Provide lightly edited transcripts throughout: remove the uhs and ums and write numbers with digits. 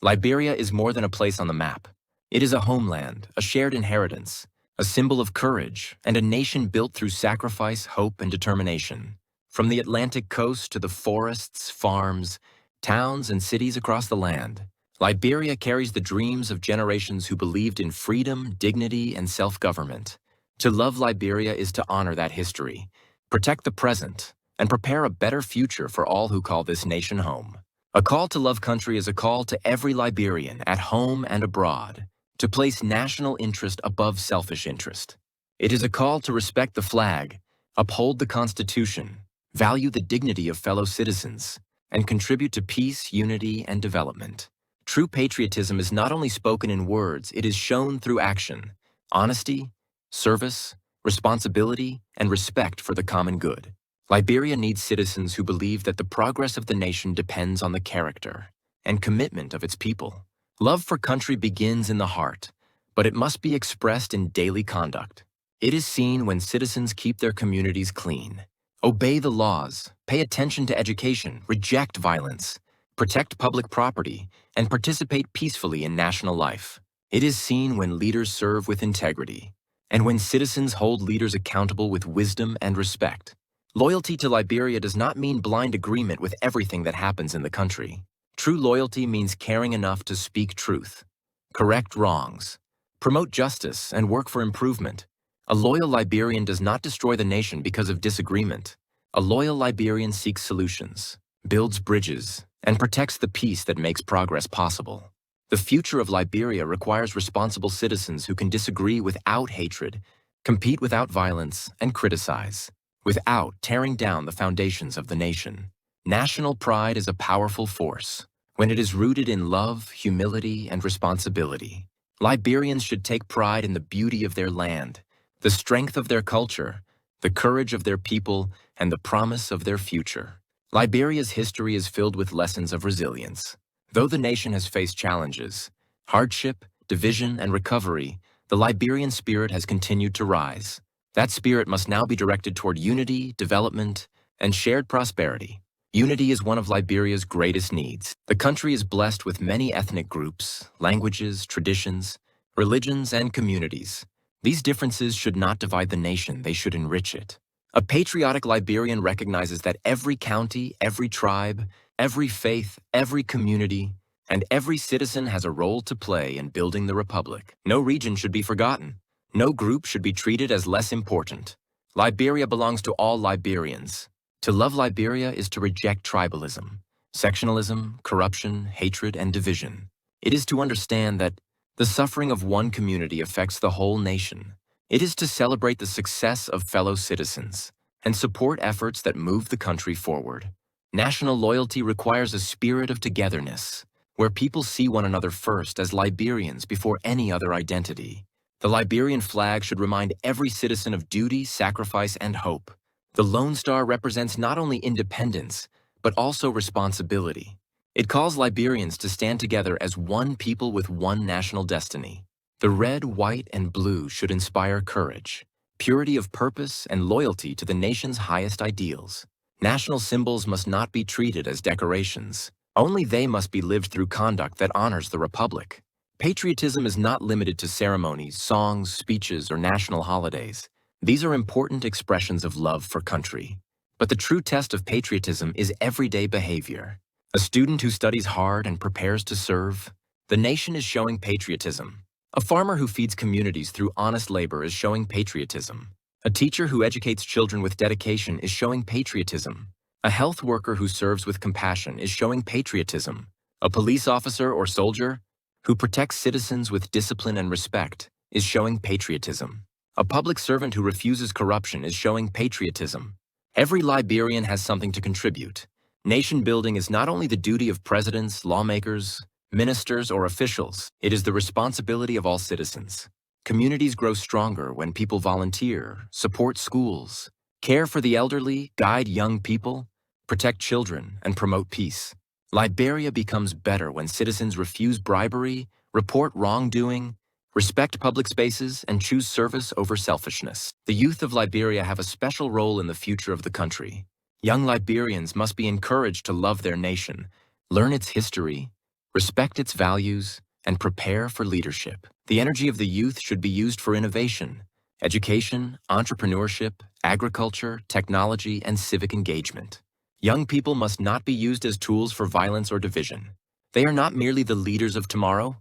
Liberia is more than a place on the map. It is a homeland, a shared inheritance, a symbol of courage, and a nation built through sacrifice, hope, and determination. From the Atlantic coast to the forests, farms, towns, and cities across the land, Liberia carries the dreams of generations who believed in freedom, dignity, and self-government. To love Liberia is to honor that history, protect the present, and prepare a better future for all who call this nation home. A call to love country is a call to every Liberian, at home and abroad, to place national interest above selfish interest. It is a call to respect the flag, uphold the Constitution, value the dignity of fellow citizens, and contribute to peace, unity, and development. True patriotism is not only spoken in words, it is shown through action, honesty, service, responsibility, and respect for the common good. Liberia needs citizens who believe that the progress of the nation depends on the character and commitment of its people. Love for country begins in the heart, but it must be expressed in daily conduct. It is seen when citizens keep their communities clean, obey the laws, pay attention to education, reject violence, protect public property, and participate peacefully in national life. It is seen when leaders serve with integrity, and when citizens hold leaders accountable with wisdom and respect. Loyalty to Liberia does not mean blind agreement with everything that happens in the country. True loyalty means caring enough to speak truth, correct wrongs, promote justice, and work for improvement. A loyal Liberian does not destroy the nation because of disagreement. A loyal Liberian seeks solutions, builds bridges, and protects the peace that makes progress possible. The future of Liberia requires responsible citizens who can disagree without hatred, compete without violence, and criticize, without tearing down the foundations of the nation. National pride is a powerful force when it is rooted in love, humility, and responsibility. Liberians should take pride in the beauty of their land, the strength of their culture, the courage of their people, and the promise of their future. Liberia's history is filled with lessons of resilience. Though the nation has faced challenges, hardship, division, and recovery, the Liberian spirit has continued to rise. That spirit must now be directed toward unity, development, and shared prosperity. Unity is one of Liberia's greatest needs. The country is blessed with many ethnic groups, languages, traditions, religions, and communities. These differences should not divide the nation, they should enrich it. A patriotic Liberian recognizes that every county, every tribe, every faith, every community, and every citizen has a role to play in building the republic. No region should be forgotten. No group should be treated as less important. Liberia belongs to all Liberians. To love Liberia is to reject tribalism, sectionalism, corruption, hatred, and division. It is to understand that the suffering of one community affects the whole nation. It is to celebrate the success of fellow citizens and support efforts that move the country forward. National loyalty requires a spirit of togetherness, where people see one another first as Liberians before any other identity. The Liberian flag should remind every citizen of duty, sacrifice, and hope. The Lone Star represents not only independence, but also responsibility. It calls Liberians to stand together as one people with one national destiny. The red, white, and blue should inspire courage, purity of purpose, and loyalty to the nation's highest ideals. National symbols must not be treated as decorations. Only they must be lived through conduct that honors the Republic. Patriotism is not limited to ceremonies, songs, speeches, or national holidays. These are important expressions of love for country. But the true test of patriotism is everyday behavior. A student who studies hard and prepares to serve. The nation is showing patriotism. A farmer who feeds communities through honest labor is showing patriotism. A teacher who educates children with dedication is showing patriotism. A health worker who serves with compassion is showing patriotism. A police officer or soldier who protects citizens with discipline and respect is showing patriotism. A public servant who refuses corruption is showing patriotism. Every Liberian has something to contribute. Nation building is not only the duty of presidents, lawmakers, ministers, or officials, it is the responsibility of all citizens. Communities grow stronger when people volunteer, support schools, care for the elderly, guide young people, protect children, and promote peace. Liberia becomes better when citizens refuse bribery, report wrongdoing, respect public spaces, and choose service over selfishness. The youth of Liberia have a special role in the future of the country. Young Liberians must be encouraged to love their nation, learn its history, respect its values, and prepare for leadership. The energy of the youth should be used for innovation, education, entrepreneurship, agriculture, technology, and civic engagement. Young people must not be used as tools for violence or division. They are not merely the leaders of tomorrow,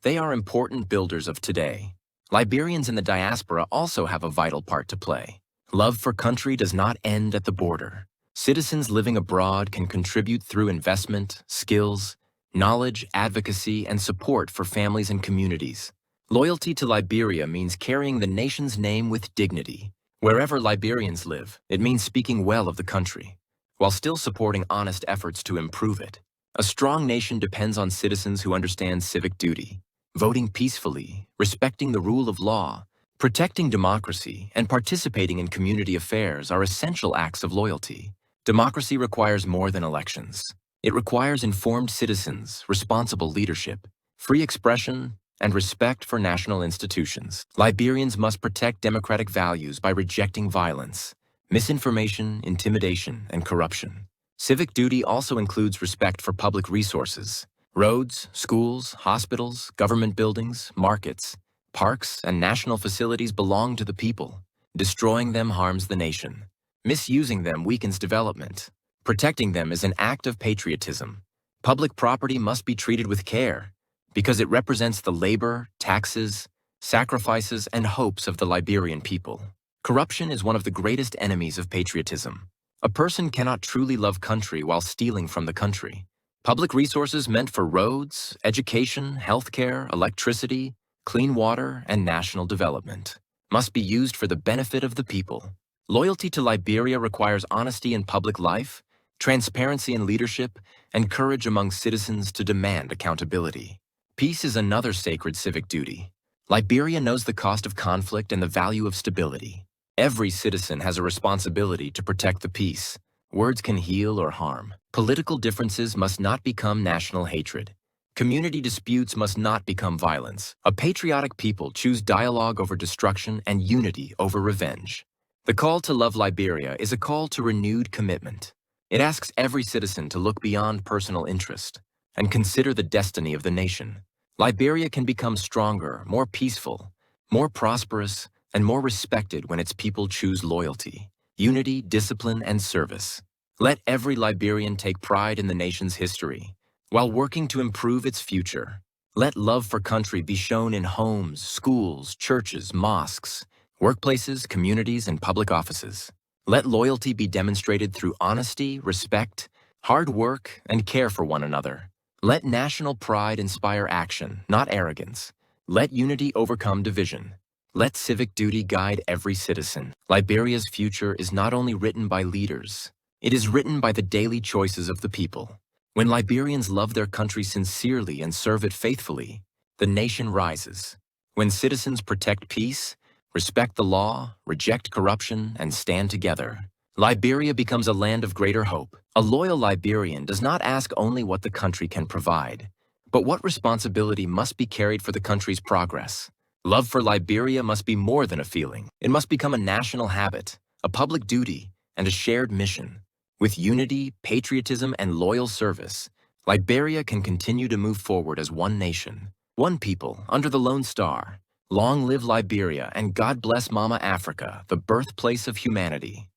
they are important builders of today. Liberians in the diaspora also have a vital part to play. Love for country does not end at the border. Citizens living abroad can contribute through investment, skills, knowledge, advocacy, and support for families and communities. Loyalty to Liberia means carrying the nation's name with dignity. Wherever Liberians live, it means speaking well of the country, while still supporting honest efforts to improve it. A strong nation depends on citizens who understand civic duty. Voting peacefully, respecting the rule of law, protecting democracy, and participating in community affairs are essential acts of loyalty. Democracy requires more than elections. It requires informed citizens, responsible leadership, free expression, and respect for national institutions. Liberians must protect democratic values by rejecting violence, misinformation, intimidation, and corruption. Civic duty also includes respect for public resources. Roads, schools, hospitals, government buildings, markets, parks, and national facilities belong to the people. Destroying them harms the nation. Misusing them weakens development. Protecting them is an act of patriotism. Public property must be treated with care because it represents the labor, taxes, sacrifices, and hopes of the Liberian people. Corruption is one of the greatest enemies of patriotism. A person cannot truly love country while stealing from the country. Public resources meant for roads, education, healthcare, electricity, clean water, and national development must be used for the benefit of the people. Loyalty to Liberia requires honesty in public life, transparency in leadership, and courage among citizens to demand accountability. Peace is another sacred civic duty. Liberia knows the cost of conflict and the value of stability. Every citizen has a responsibility to protect the peace. Words can heal or harm. Political differences must not become national hatred. Community disputes must not become violence. A patriotic people choose dialogue over destruction and unity over revenge. The call to love Liberia is a call to renewed commitment. It asks every citizen to look beyond personal interest and consider the destiny of the nation. Liberia can become stronger, more peaceful, more prosperous, and more respected when its people choose loyalty, unity, discipline, and service. Let every Liberian take pride in the nation's history while working to improve its future. Let love for country be shown in homes, schools, churches, mosques, workplaces, communities, and public offices. Let loyalty be demonstrated through honesty, respect, hard work, and care for one another. Let national pride inspire action, not arrogance. Let unity overcome division. Let civic duty guide every citizen. Liberia's future is not only written by leaders, it is written by the daily choices of the people. When Liberians love their country sincerely and serve it faithfully, the nation rises. When citizens protect peace, respect the law, reject corruption, and stand together, Liberia becomes a land of greater hope. A loyal Liberian does not ask only what the country can provide, but what responsibility must be carried for the country's progress. Love for Liberia must be more than a feeling. It must become a national habit, a public duty, and a shared mission. With unity, patriotism, and loyal service, Liberia can continue to move forward as one nation, one people, under the Lone Star. Long live Liberia, and God bless Mama Africa, the birthplace of humanity.